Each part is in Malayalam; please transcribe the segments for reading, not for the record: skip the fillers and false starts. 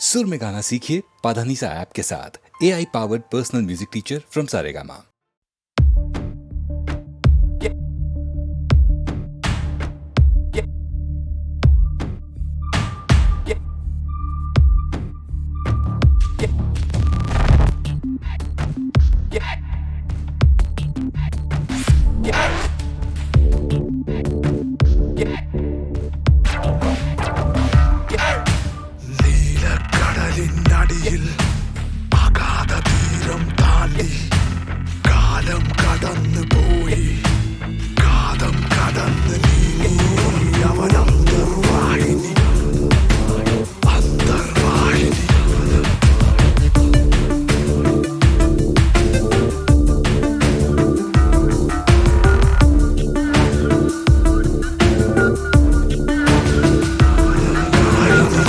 सुर में गाना सीखिए पाधानीसा ऐप के साथ। AI powered personal music teacher from Saregama. നീലക്കടലിനടിയിൽ അഗാധ തീരം താണ്ടി കാലം കടന്നു പോയി, കാതം കടന്ന് നീങ്ങി അവൻ അന്തർവാഹിനി അന്തർവാഹിനി.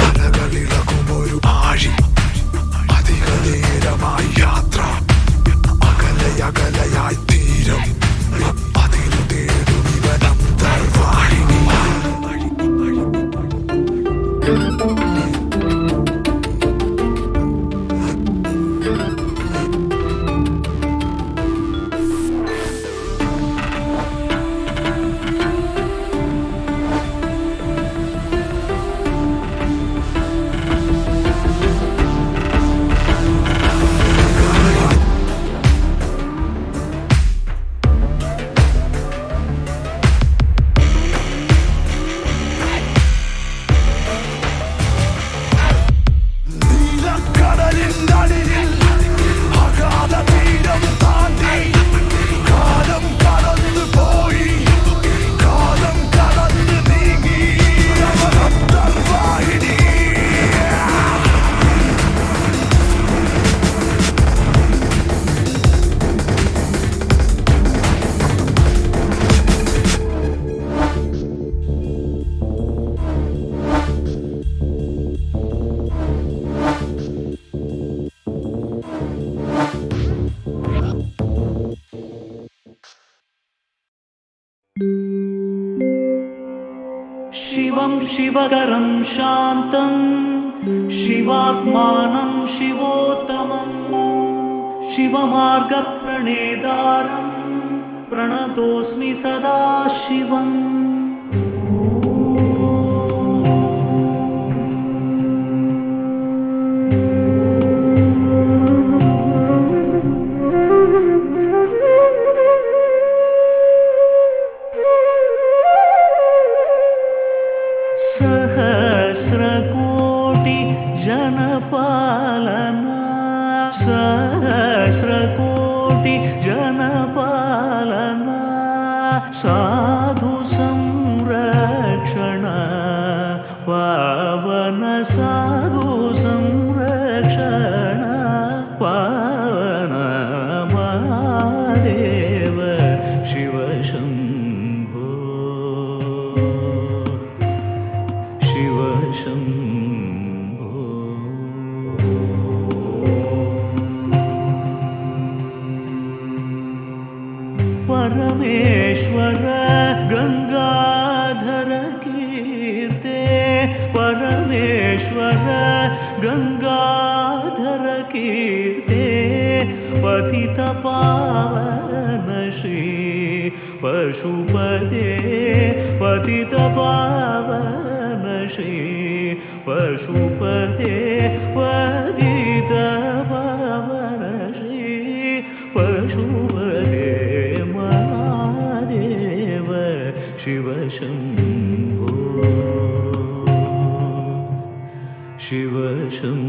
അലകളിളകുമൊരു ആഴി, അധിക നേരമായി യാത്ര, അകലയകലയായി തീരം, അതിനു തേടും ഇവൻ അന്തർവാഹിനി. നീലക്കടലിനടിയിൽ അഗാധ തീരം താണ്ടി കാലം കടന്നു പോയി, കാലം കടന്ന് നീങ്ങി അവൻ അന്തർവാഹിനി. शिवं शिवकरं शान्तं शिवात्मानं शिवोत्तमं शिवमार्गप्रणेतारं प्रणतोऽस्मि सदा शिवम्। सहस्रकोटि जनपालना, सहस्रकोटि जनपालना, साधु संरक्षण पावन, साधु संरक्षण पावन महादेव शिव शम्भो शिव शम्भो। परमेश्वर गंगाधर कीर्ते, परमेश्वर गंगाधर कीर्ते, पतित पावन श्री पशुपते, पतित पावन श्री पशुपते, पतित पावन श्री पशुपते महादेव शिव शम्भो शिव शम्भो।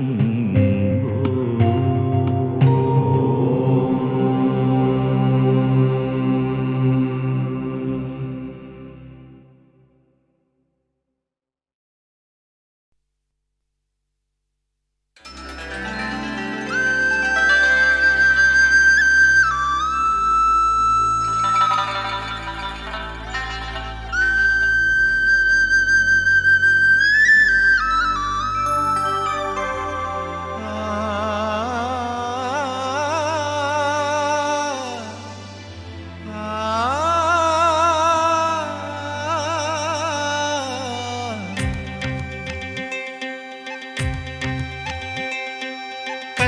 ആ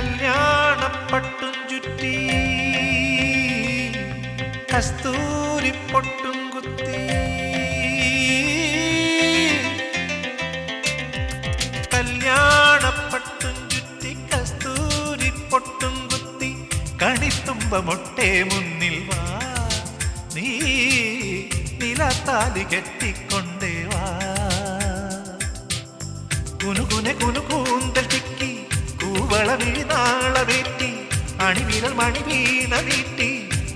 കല്യാണപ്പട്ടും ചുറ്റി കസ്തൂരിപ്പൊട്ടും കുത്തി കല്യാണപ്പട്ടും ചുറ്റി കസ്തൂരിപ്പൊട്ടും കുത്തി കണിത്തുമ്പമൊട്ടെ മുന്നിൽ വാ നീ നിലത്താലി കെട്ടിക്കൊണ്ടേ വാ കുനുകുനെ കുനുകൂന്തൽ ചിക്കി കൂവളമിഴിനാളവേറ്റി അണിവിരൽ മണിവീണ നീട്ടി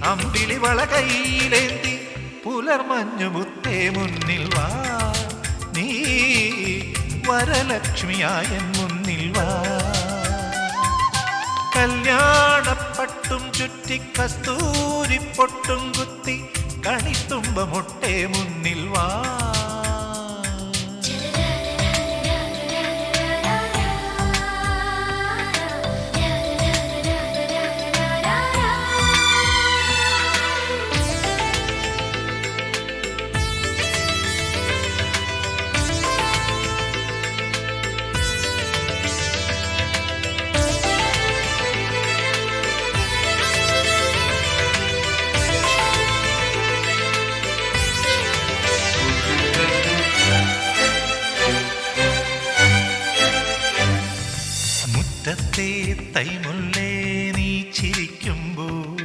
അമ്പിളി വള കയ്യിലേന്തി പുലർമഞ്ഞുമുത്തേ മുന്നിൽ വാ നീ വരലക്ഷ്മിയായ മുന്നിൽ വാ കല്യാണപ്പട്ടും ചുറ്റി കസ്തൂരിപ്പൊട്ടും കുത്തി കണിത്തുമ്പമൊട്ടെ മുന്നിൽ വാ മുറ്റത്തെ തൈമുല്ലേ നീ ചിരിക്കുമ്പോൾ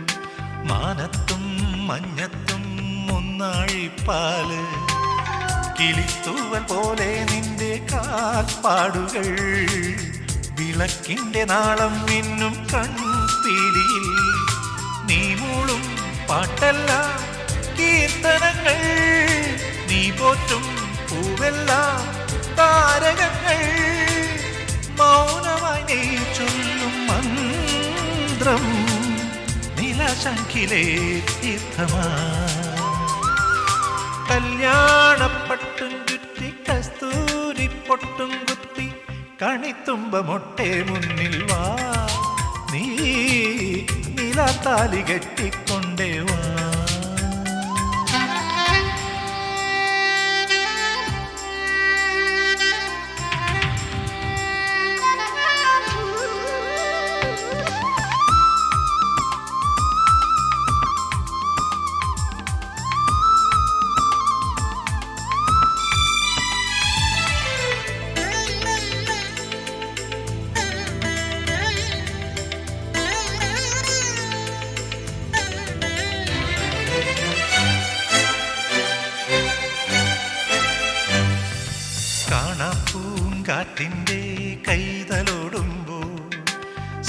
മാനത്തും മഞ്ഞത്തും ഒന്നാഴിപ്പാല് കിളിത്തൂവൽ പോലെ നിന്റെ കാൽപ്പാടുകൾ വിളക്കിന്റെ നാളം മിന്നും കൺപീലിയിൽ നീ മൂളും പാട്ടെല്ലാം കീർത്തനങ്ങൾ നീ പോറ്റും പൂവെല്ലാം താരകങ്ങൾ മൗനമായി നീ ചൊല്ലും മന്ത്രം നിലശങ്കിലേ തീർത്ഥമാ കല്യാണപ്പട്ടും ചുറ്റി കസ്തൂരിപ്പൊട്ടും കുത്തി കണിത്തുമ്പമൊട്ടെ മുന്നിൽ വാ നീ നിലത്താലി കെട്ടിക്കൊണ്ടേ വാ പൂങ്കാറ്റിൻ്റെ കൈതലോടുമ്പോൾ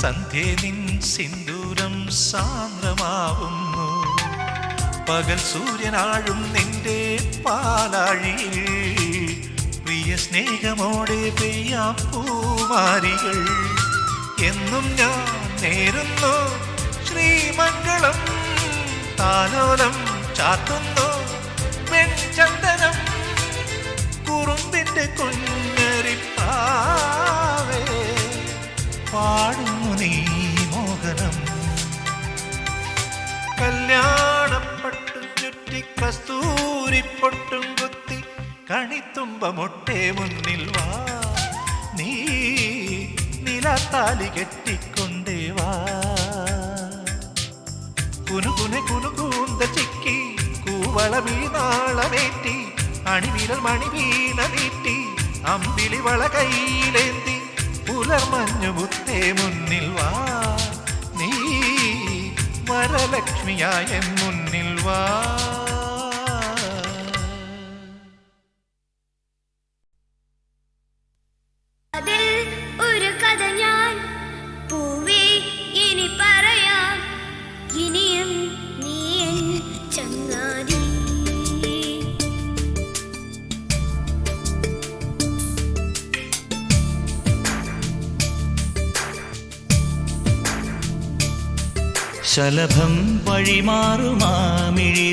സന്ധ്യേ നിൻ സിന്ദൂരം സാന്ദ്രമാവുന്നു പകൽ സൂര്യനാഴും നിന്റെ പാലാഴിയിൽ പ്രിയ സ്നേഹമോടെ പെയ്യാം പൂമാരികൾ എന്നും ഞാൻ നേരുന്നു ശ്രീമംഗളം താലോലം ചാത്തുന്നു വെൺചന്ദനം കുറുമ്പിന്റെ കുഞ്ഞരിപ്പാവേ പാടുന്നു നീ മോഹനം കല്യാണപ്പട്ടും ചുറ്റി കസ്തൂരിപ്പൊട്ടും കുത്തി കണിത്തുമ്പമൊട്ടെ മുന്നിൽ വാ നീ നിലത്താലി കെട്ടിക്കൊണ്ടേ വാ കുനുകുനെ കുനുകൂന്ത ചിക്കി കൂവളമീനാളമേറ്റി അണിവിരൽ മണിവീണ നീട്ടി അമ്പിളി വള കയ്യിലേന്തി പുലർമഞ്ഞുമുത്തേ മുന്നിൽ വാ നീ വരലക്ഷ്മിയായ മുന്നിൽ വാ അതിൽ ഒരു കഥ ഞാൻ പൂവേ ഇനി പറയാം ഇനിയും നീ എൻ ചങ്ങാതി ശലഭം വഴിമാറുമാമിഴി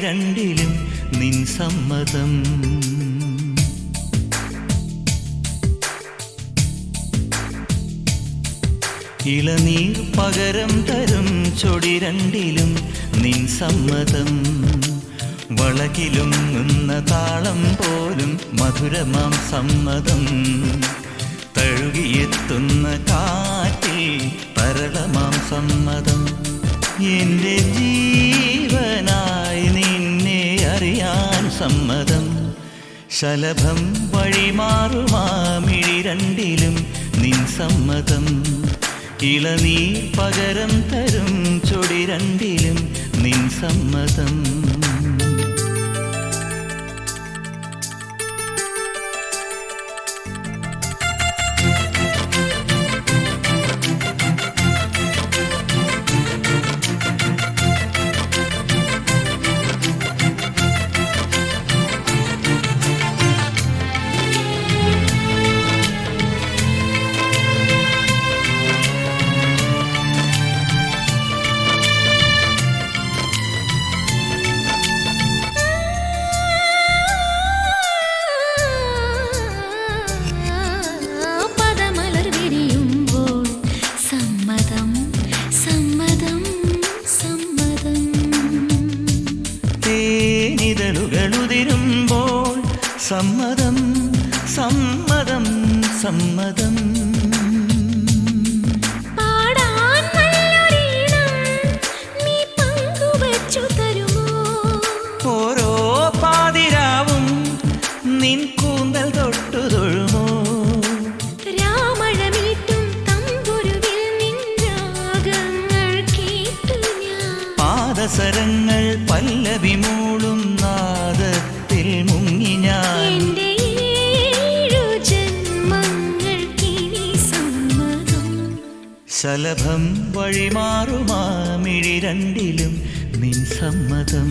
രണ്ടിലും നിൻ സമ്മതം ഇളനീർ പകരം തരും ചൊടി രണ്ടിലും നിൻ സമ്മതം വളകിലും നിന്ന താളം പോലും മധുരമാം സമ്മതം തഴുകിയെത്തുന്ന കാറ്റിൽ തരള സമ്മതം. എൻ്റെ ജീവനായി നിന്നെ അറിയാൻ സമ്മതം. ശലഭം വഴിമാറുമാമിഴി രണ്ടിലും നിൻ സമ്മതം. ഇളനീർ പകരം തരും ചൊടി രണ്ടിലും നിൻ സമ്മതം. തേനിതളുകളുതിരുമ്പോൾ സമ്മതം സമ്മതം സമ്മതം. ഓരോ പാതിരാവും നിൻ കൂന്തൽ തൊട്ടു തൊഴുമോ. പാദസരങ്ങൾ പല്ലവി മൂളും നാദത്തിൽ മുങ്ങി ഞാൻ. ശലഭം വഴിമാറുമാമിഴി രണ്ടിലും നിൻ സമ്മതം.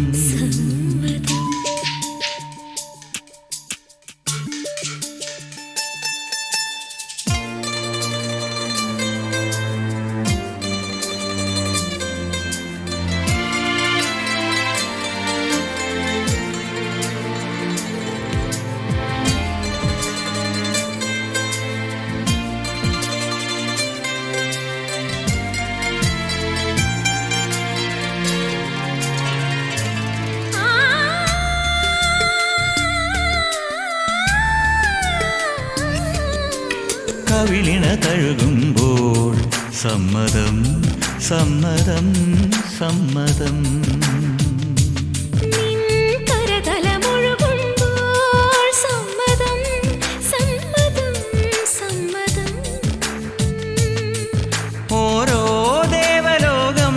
കവിളിണ തഴുകുമ്പോൾ സമ്മതം സമ്മതം സമ്മതം. ഓരോ ദേവലോകം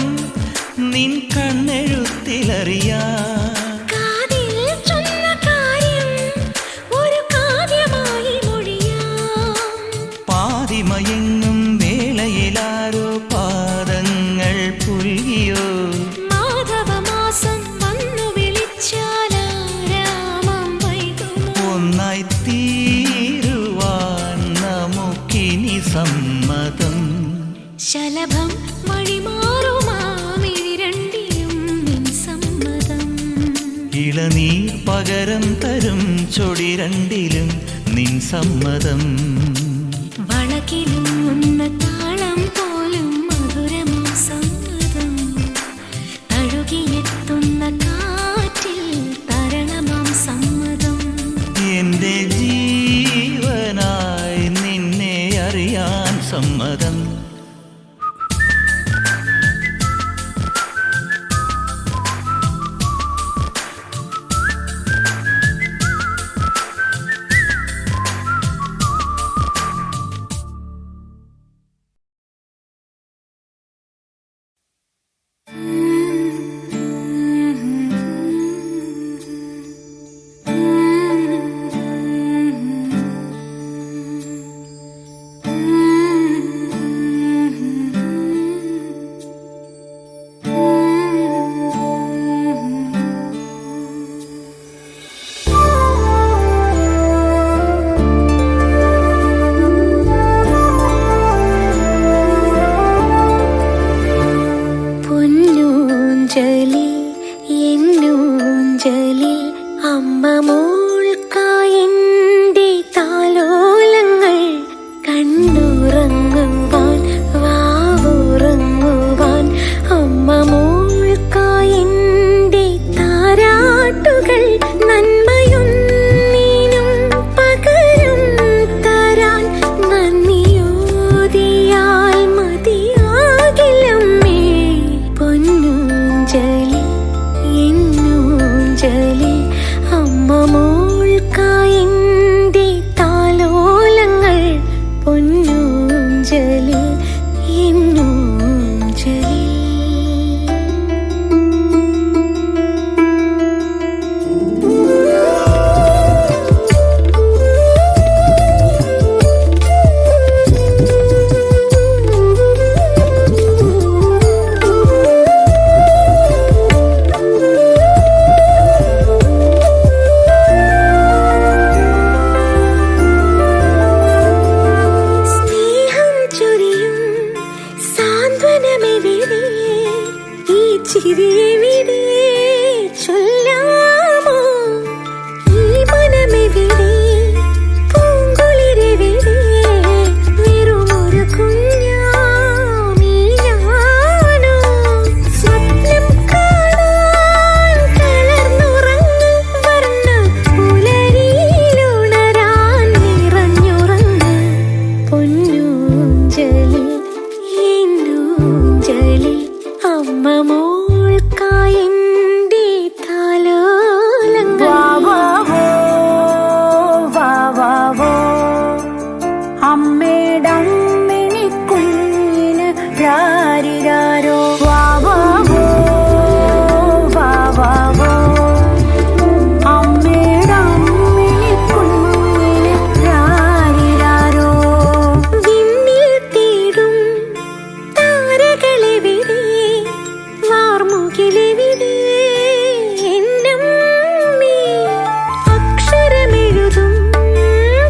നിൻ കണ്ണെഴുത്തിലറിയാ. പാതിമയങ്ങും വേളയിലാരോ പാദങ്ങൾ പുൽകിയോ. മാധവമാസം വന്നു വിളിച്ചാലാരാമം വൈകുമോ. ഒന്നായി തീരുവാൻ നമുക്കിനി സമ്മതം. ശലഭം വഴിമാറുമാമിഴി രണ്ടിലും നിൻ സമ്മതം. ഇളനീർ പകരം തരും ചൊടി രണ്ടിലും നിൻ സമ്മതം. വളകിലുന്ന താളം പോലും മധുരമാം സമ്മതം. തഴുകിയെത്തുന്ന കാറ്റിൽ തരണമാം സമ്മതം. എൻ്റെ ജീവനായി നിന്നെ അറിയാൻ സമ്മതം. പൊന്നൂഞ്ചലിൽ അമ്മ മോൾക്കായെന്റെ താലോലങ്ങൾ പൊന്നൂഞ്ചലിൽ എന്നൂഞ്ചലിൽ. ചിരിയെവിടെ ചൊല്ലാമോ ഈ മനമെവിടെ പൂങ്കുളിരെവിടെ വെറുമൊരു കുഞ്ഞാമീനാണോ സ്വപ്നം കാണാൻ തളർന്നുറങ്ങ് വർണ്ണ പുലരിയിലുണരാൻ നിറഞ്ഞുറങ്ങ് പൊന്നൂഞ്ചലിൽ എന്നൂഞ്ചലിൽ അമ്മ മോൾക്കായെന്റെ താലോലങ്ങൾ. അമ്മേടമ്മിണി കുഞ്ഞിന് രാരിരാരോ വാവാവോ വാവാവോ. അമ്മേടമ്മിണി കുഞ്ഞിന് രാരിരാരോ. വിണ്ണിൽ തേടും താരകളെവിടെ വാർമുകിലെവിടെ എന്നമ്മേ അക്ഷരമെഴുതും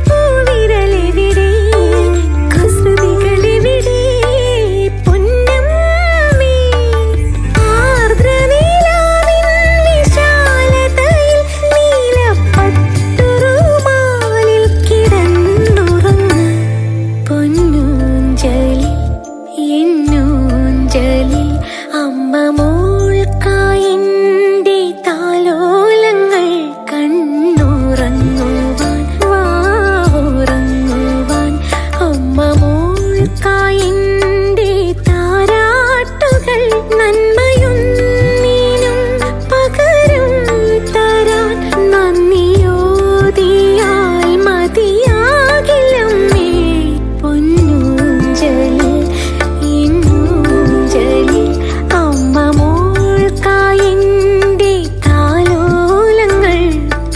പൂവിരലെവിടെ കുസൃതികളെവിടെ പൊന്നമ്മേ ആർദ്രനിലാവിൻ വിശാലതയിൽ നീലപ്പട്ടുറുമാലിൽ കിടന്നുറങ്ങ് പൊന്നൂഞ്ചലിൽ എന്നൂഞ്ചലിൽ അമ്മ മോൾക്കായെന്റെ താലോലങ്ങൾ കണ്ണുറങ്ങുവാൻ വാവുറങ്ങുവാൻ അമ്മ മോൾക്കായെന്റെ താരാട്ടുകൾ നന്മയൊന്നിനും പകരം തരാൻ നന്ദിയോതിയാൽ മതിയാകില്ലമ്മേ പൊന്നൂഞ്ചലിൽ എന്നൂഞ്ചലിൽ അമ്മ മോൾക്കായെന്റെ താലോലങ്ങൾ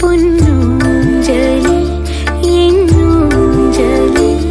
പൊന്നൂഞ്ചലിൽ എന്നൂഞ്ചലിൽ.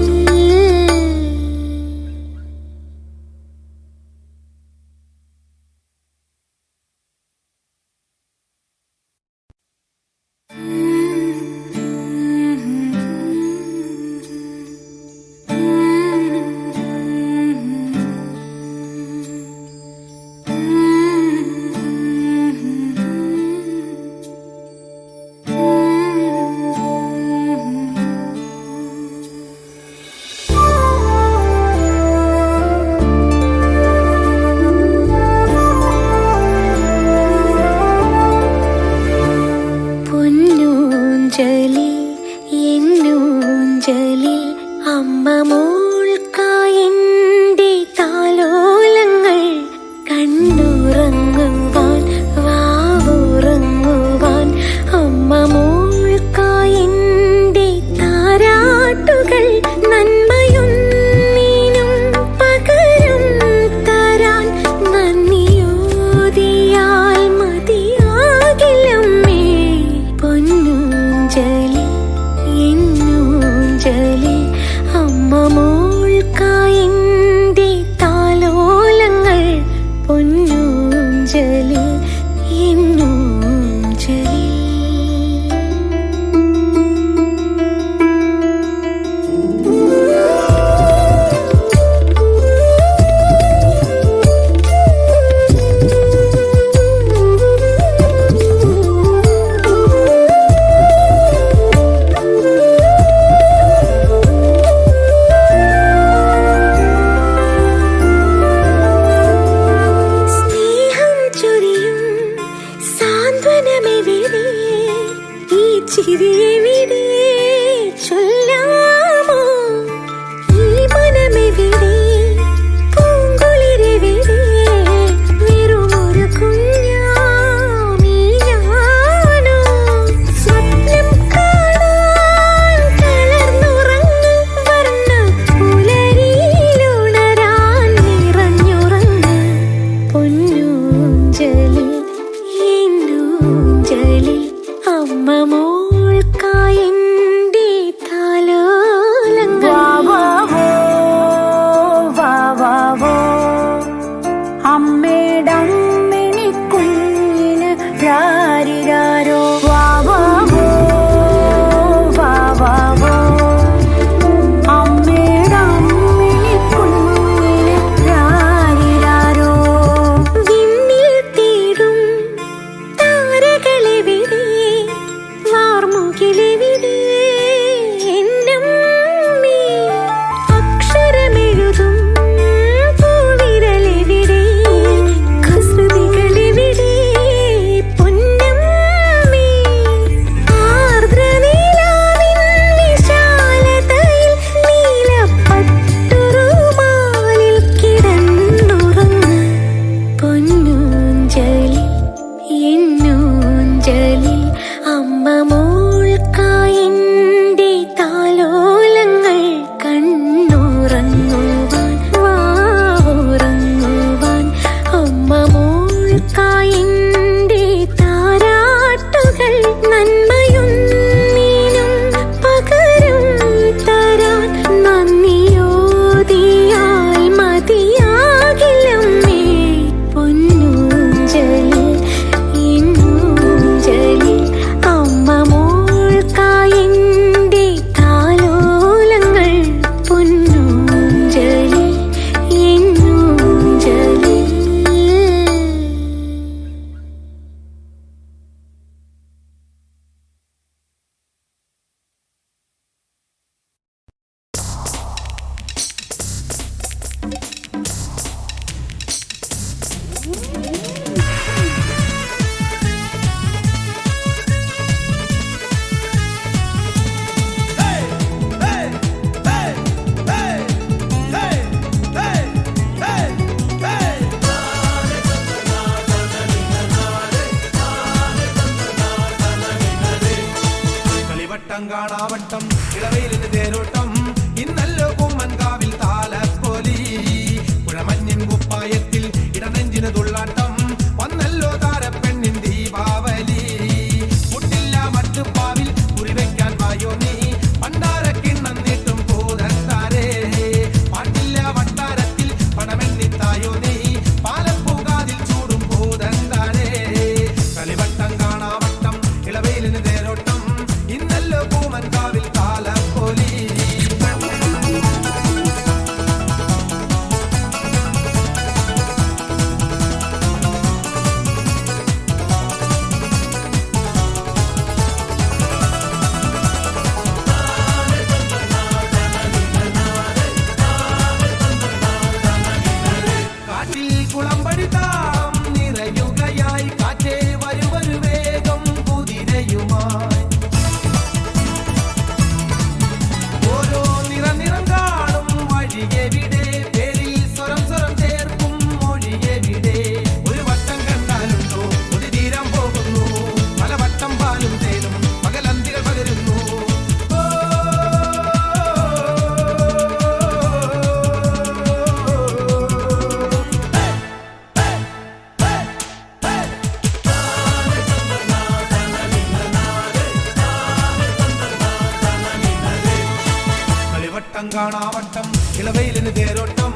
കാണാവട്ടം ഇളവയിലിന് തേരോട്ടം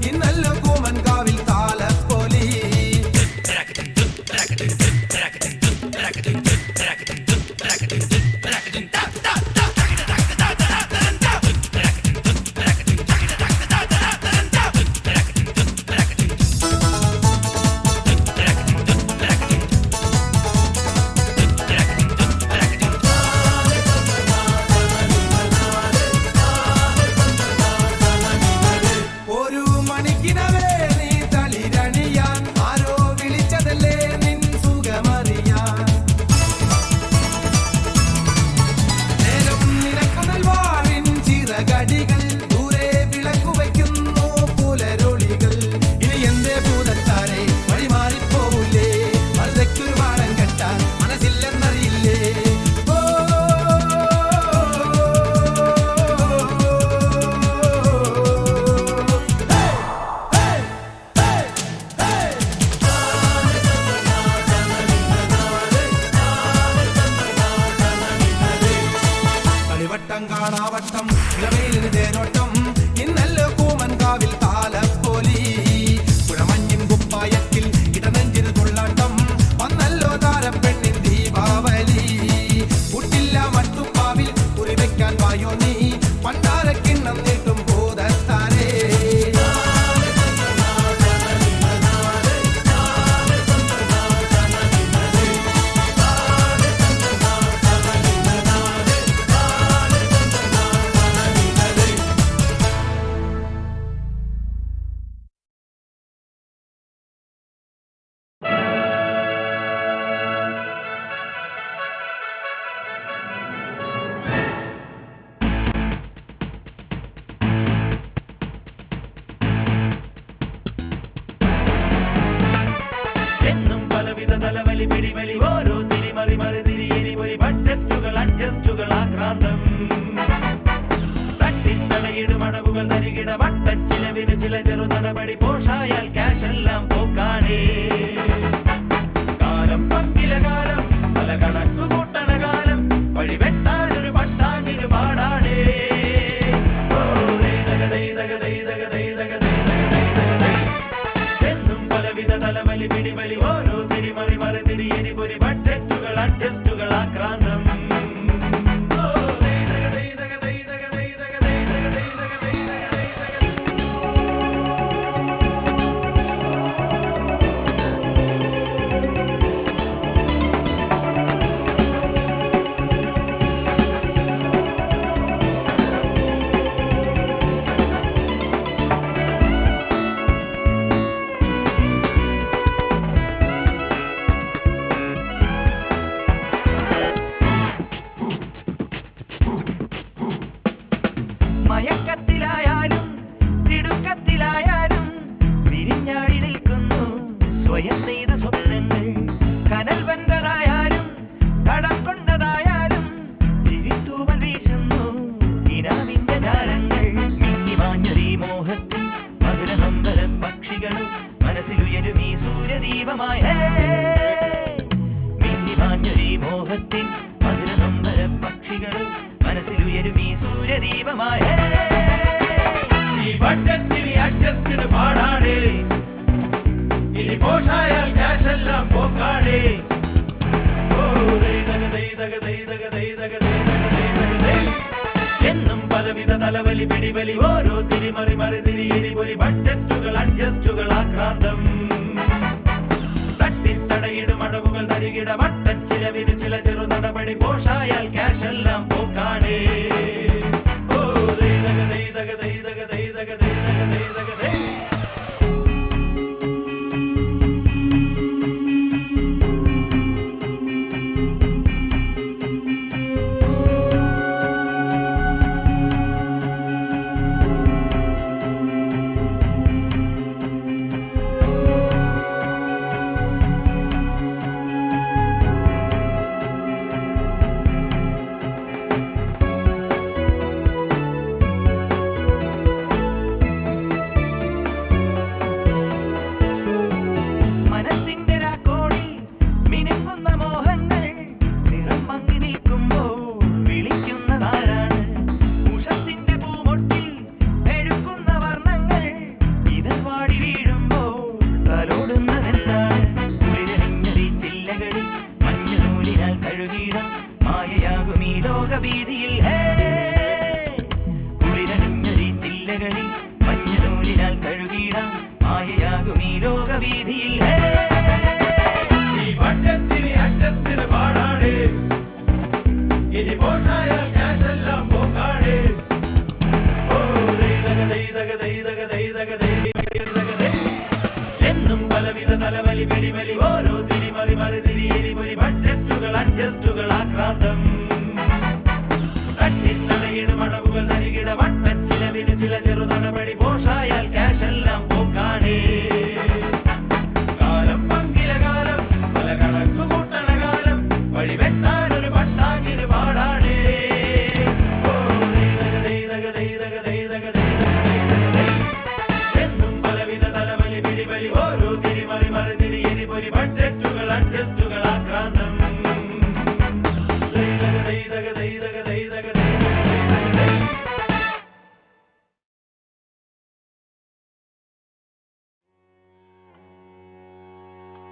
ഇന്നല്ലോ കൂമൻകാവിൽ താലപ്പൊലി കാണാവട്ടം ഇളവയിലിന് തേരോട്ടം ഇന്നല്ലോ കൂമൻകാവിൽ താലപ്പൊലി പുഴമഞ്ഞിൻ കുപ്പായത്തിൽ ഇടനെഞ്ചിന് തുള്ളാട്ടം വന്നല്ലോ താരപ്പെണ്ണിൻ ദീപാവലി കുട്ടില്ല മട്ടുപ്പാവിൽ കുറിവെക്കാൻ വായോ നീ പണ്ടാരക്കിണ്ണം നീട്ടും ഭൂതത്താരേ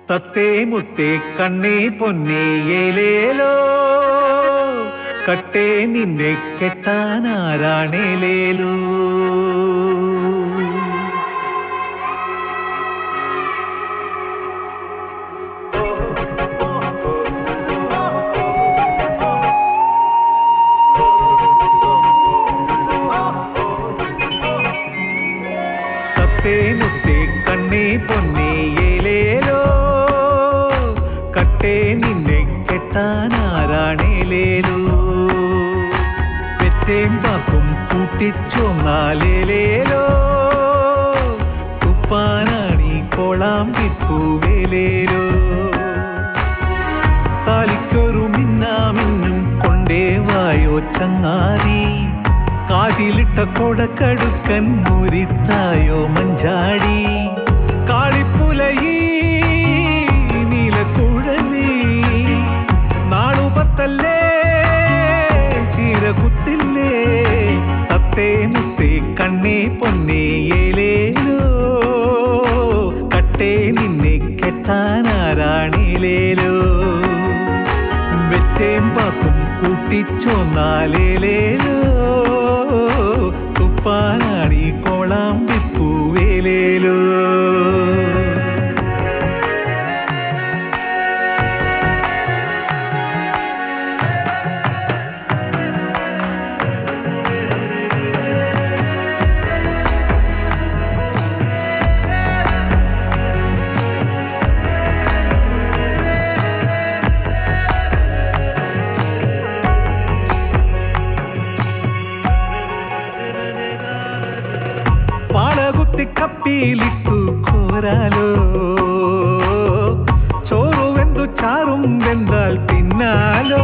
തത്തേ മുത്തേ കണ്ണേ പൊന്നേ ഏലേലോ കട്ടേ നിന്നെ കെട്ടാനാരാണേലേലോ തത്തേ മുത്തേ കണ്ണേ പൊന്നേ ഏലേലോ കട്ടേ നിന്നെ കെട്ടാനാരാണേലേലോ വെറ്റേം പാക്കും കൂട്ടിച്ചോന്നാലേലേലോ തുപ്പാനാണി കോളാം വിപ്പൂവേലേലോ താലിക്കൊരു മിന്നാമിന്നും കൊണ്ടേ വായോ ചങ്ങാതി കാതിലിട്ട കൊടക്കടുക്കൻ മുരിത്തായോ മഞ്ചാടി കാളിപ്പുലയീ നീലക്കുഴലി നാളുപത്തല്ലേ ചീരകുത്തില്ലേ തത്തേ മുത്തേ കണ്ണേ പൊന്നേ ഏലേലോ കട്ടേ നിന്നെ കെട്ടാനാരാണേലേലോ വെറ്റേം പാക്കും കൂട്ടിച്ചോന്നാലേലേലോ തുപ്പാനാണി കോളാം വിപ്പൂവേലേലോ കപ്പിയിലിട്ടു കോരാലോ ചോറുവെന്തു ചാറും വെന്താൽ തിന്നാലോ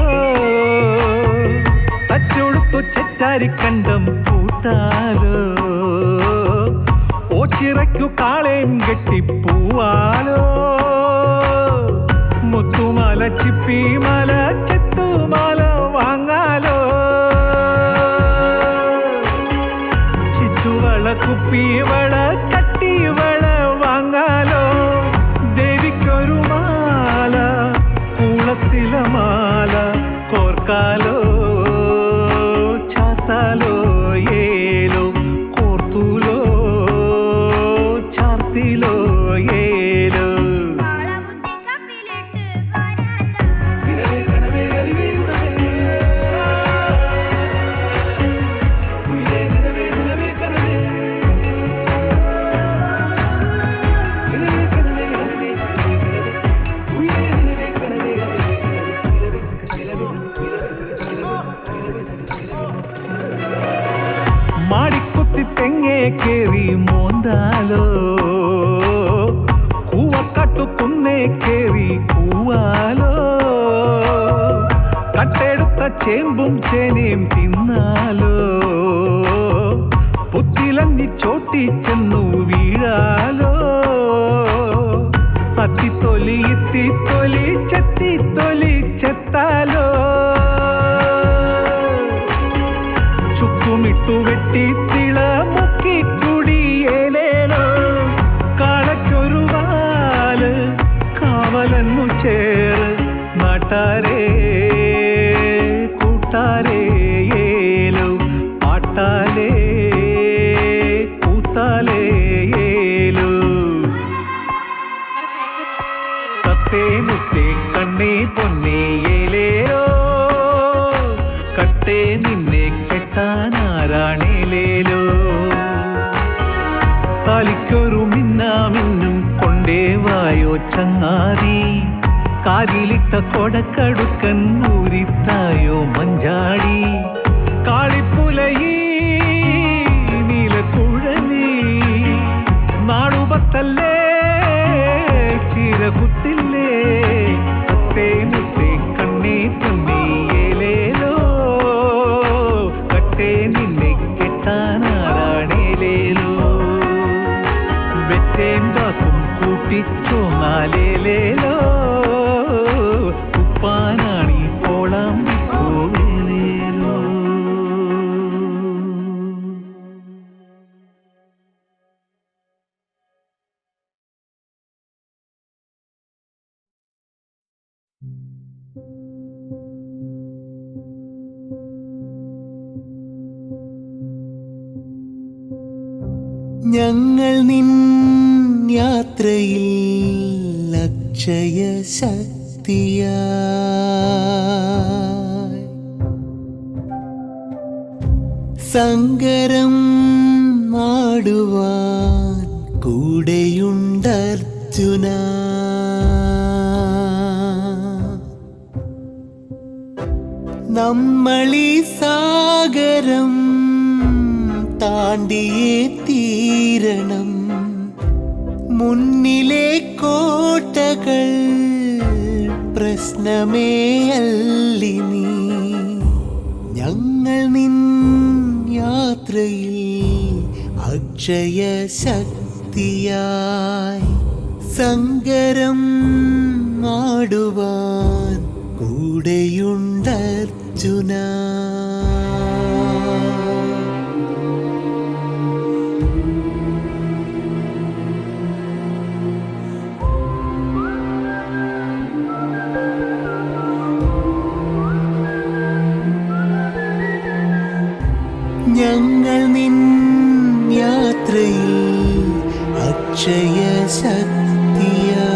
തച്ചൊടുത്തു ചെറ്റാരിക്കണ്ടം പൂട്ടാലോ ഓച്ചിറയ്ക്കു കാളയും കെട്ടിപ്പൂവാലോ മുത്തുമാല ചിപ്പിമാല ചെത്തുമാല വാങ്ങാലോ ചിച്ചുവള കുപ്പിവള കട്ടിവള വാങ്ങാലോ ദേവിക്കൊരു മാല കൂളത്തിലെ മാല കോർക്കാലോ ചാത്താലോ ഏലോ കോർത്തൂലോ ചാർത്തിലോ ഏലോ മാടിക്കുത്തി തെങ്ങേ കേറി മോന്താലോ കൂവക്കാട്ടു കുന്നേ കേറി കൂവാലോ കട്ടെടുത്ത ചേമ്പും ചേനയും തിന്നാലോ പുത്തിലഞ്ഞി ചോട്ടി ചെന്നു വീഴാലോ തത്തിത്തൊലി ഇത്തിത്തൊലി ചെത്തിത്തൊലി ചെത്താലോ ചുക്കുമിട്ടു വെട്ടി തിള മുക്കി കുടിയേലേലോ കാളയ്ക്കൊരു വാല് കാവലന്നു ചേർ നാട്ടാരേ കൂട്ടാരേ ഏലോ പാട്ടാലേ കൂത്താലേ ഏലോ തത്തേ മുത്തേ കണ്ണേ പൊന്നേ ഏലേലോ കട്ടേ നിന്നെ കെട്ടാനാരാണേലേലോ താലിക്കൊരു മിന്നാമിന്നും കൊണ്ടേ വായോ ചങ്ങാതി കാതിലിട്ട കൊടക്കടുക്കൻ ഊരിത്തായോ മഞ്ചാടി കാളിപ്പുലയീ നീലക്കുഴലി നാളുപത്തല്ലേ ചീരകുത്തില്ലേ തത്തേ മുത്തേ കണ്ണേ പൊന്നേ ഏലേലോ കട്ടേ നിന്നെ കെട്ടാനാരാണേലേലോ വെറ്റേം പാക്കും കൂട്ടിച്ചോന്നാലേലേലോ ഉപ്പാനാണി കോളാം വിപ്പൂവേലേലോ ഞങ്ങൾ നിൻ യാത്രയിൽ അക്ഷയ ശക്തിയായി സങ്കരം ആടുവാൻ കൂടെയുണ്ടർജുന. നമ്മളീ സാഗരം താണ്ടിയേ തീരണം. മുന്നിലെ കോട്ടകൾ പ്രശ്നമേ അല്ലിനി. ഞങ്ങൾ നിൻ യാത്രയിൽ അക്ഷയ ശക്തിയായി സങ്കരം ആടുവാൻ കൂടെയുണ്ടർജുന. ഞങ്ങൾ നിൻ യാത്രയിൽ അക്ഷയ ശക്തിയായി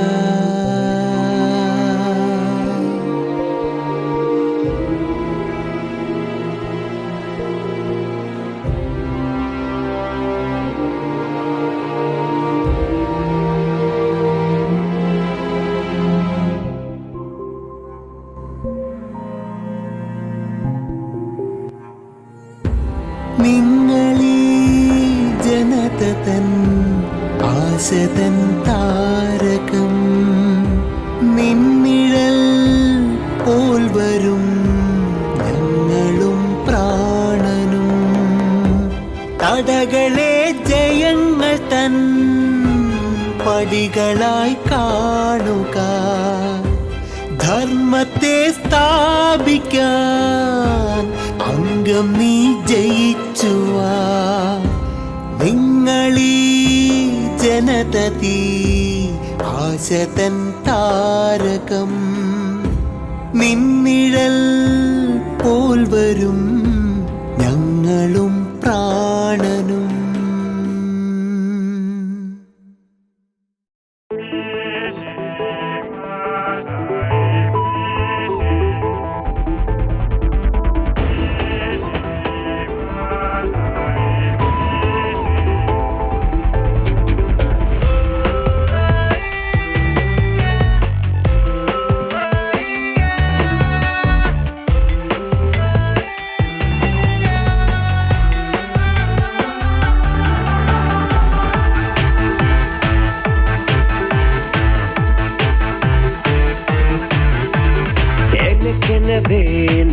നിങ്ങളീ ജനത തൻ ആശതൻ താരകം. നിന്നിഴൽ പോൽ വരും ഞങ്ങളും പ്രാണനും. തടകളെ ജയങ്ങൾ തൻ പടികളായി കാണുക. ധർമ്മത്തെ സ്ഥാപിക്കാൻ അംഗം നീ ജയിച്ചുവാ. നിങ്ങളീ ജനതീ ആശതൻ താരകം. നിന്നിഴൽ പോൽ വരും ഞങ്ങളും പ്രാണനും.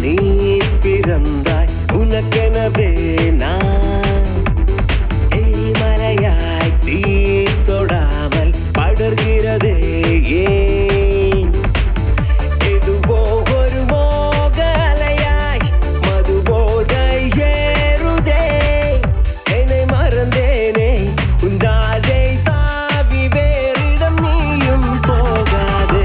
நீ பிறந்தாய் உனக்கெனவே நான் மலையாய் தீ தொடாமல் படர்கிறதே ஏன் எதுவோ ஒரு மோக அலையாய் மதுபோதை ஏறுதே என்னை மறந்தேனே உந்தாதை தாவி வேறிடம் நீயும் போகாதே